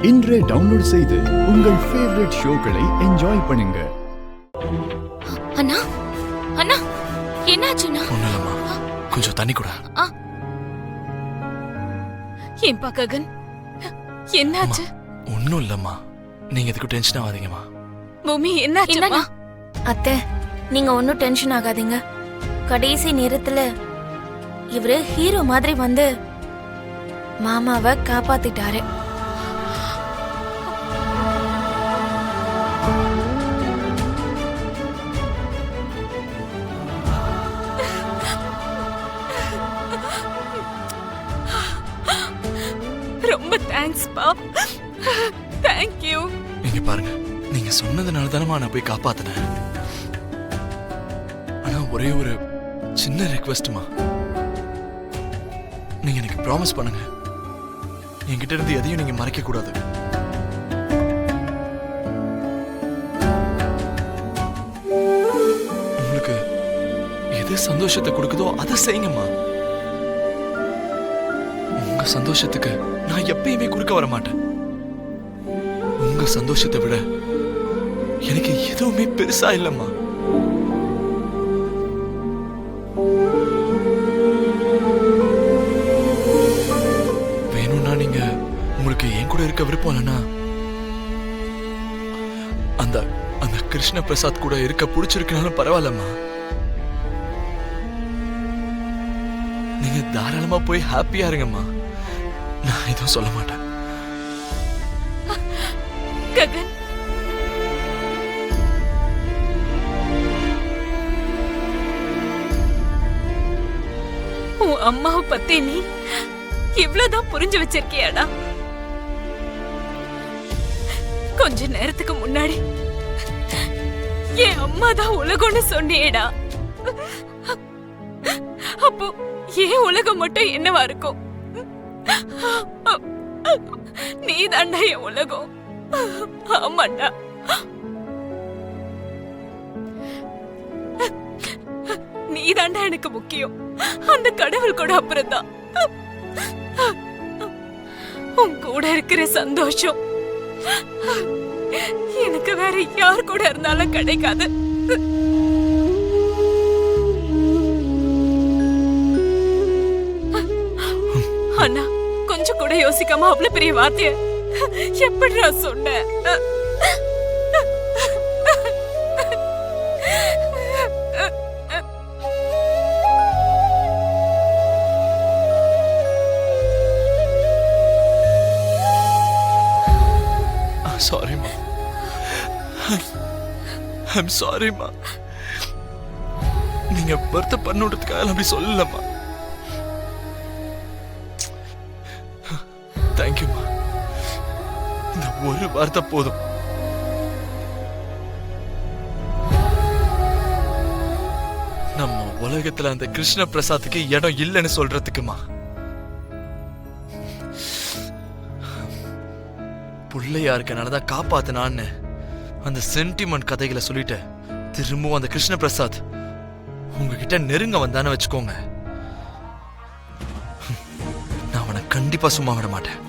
இன்றே டவுன்லோட் செய்து உங்கள் ஃபேவரட் ஷோக்களை என்ஜாய் பண்ணுங்க. அண்ணா அண்ணா என்னாச்சுண்ணா? ஒண்ணுலம்மா, கொஞ்சம் தண்ணி கூட. ஏன்பா ககன், என்னாச்சு? ஒன்னும் இல்லம்மா, நீங்க எதுக்கு டென்ஷன் ஆகாதீங்கம்மா. பூமி என்னாச்சுமா? அத்தை, நீங்க ஒன்னும் டென்ஷன் ஆகாதீங்க. கடைசி நேரத்துல இவரு ஹீரோ மாதிரி வந்து மாமாவை காப்பாத்திட்டாரு. ரொம்ப தேங்க்ஸ் பா. Thank you. நீங்க பாருங்க, நீங்க சொன்னதுனால தானமா நான் போய் காப்பாத்தினேன். ஆனா ஒரே ஒரு சின்ன ரிக்வெஸ்ட்மா, நீங்க எனக்கு ப்ராமிஸ் பண்ணுங்க, என்கிட்ட இருந்து எதையும் நீங்க மறைக்க கூடாது. உங்களுக்கு எது சந்தோஷத்தை கொடுக்குதோ அதை செய்யுங்கம்மா. உங்க சந்தோஷத்துக்கு நான் எப்பயுமே குறுக்க வர மாட்டேன். உங்க சந்தோஷத்தை விட எனக்கு எதுவுமே பெருசா இல்லம்மா. வேணும்னா நீங்க உங்களுக்கு என் கூட இருக்க விருப்பம் இல்லைன்னா அந்த அந்த கிருஷ்ண பிரசாத் கூட இருக்க பிடிச்சிருக்கனாலும் பரவாயில்லம்மா. நீங்க தாராளமா போய் ஹாப்பியா இருங்கம்மா. நான் எதுவும் சொல்ல மாட்டேன். ககன், உன் அம்மாவை பத்தி நீ இவ்வளவுதான் புரிஞ்சு வச்சிருக்கியாடா? கொஞ்ச நேரத்துக்கு முன்னாடி என் அம்மா தான் உலகம்னு சொன்னியேடா. அப்போ ஏன் உலகம் மட்டும் என்னவா இருக்கும்? நீ தாண்டா என் உலகம். ஆமாண்டா. நீ தாண்டா எனக்கு முக்கியம். அந்த கடவுள் கூட அப்புறம் தான். உன் கூட இருக்கிற சந்தோஷம் எனக்கு வேற யார் கூட இருந்தாலும் கிடைக்காது. அண்ணா, கொஞ்சம் கூட யோசிக்காம அவ்வளவு பெரிய வார்த்தைய எப்படி நான் சொன்னேன்? சாரிம்மா. I'm sorryம்மா. நீங்க வருத்தப்படணுன்றதுக்காக அப்படி சொல்லலம்மா. தேங்க்யூம்மா. இந்த ஒரு வார்த்தை போதும். நம்ம உலகத்துல அந்த கிருஷ்ண பிரசாத்துக்கு இடம் இல்லைன்னு சொல்றதுக்குமா. பிள்ளையா இருக்கனாலதான் காப்பாத்தினான்னு அந்த சென்டிமெண்ட் கதைகளை சொல்லிட்டு திரும்பவும் அந்த கிருஷ்ண பிரசாத் உங்ககிட்ட நெருங்க வந்தான்னு வச்சுக்கோங்க, நான் அவனை கண்டிப்பா சும்மா விட மாட்டேன்.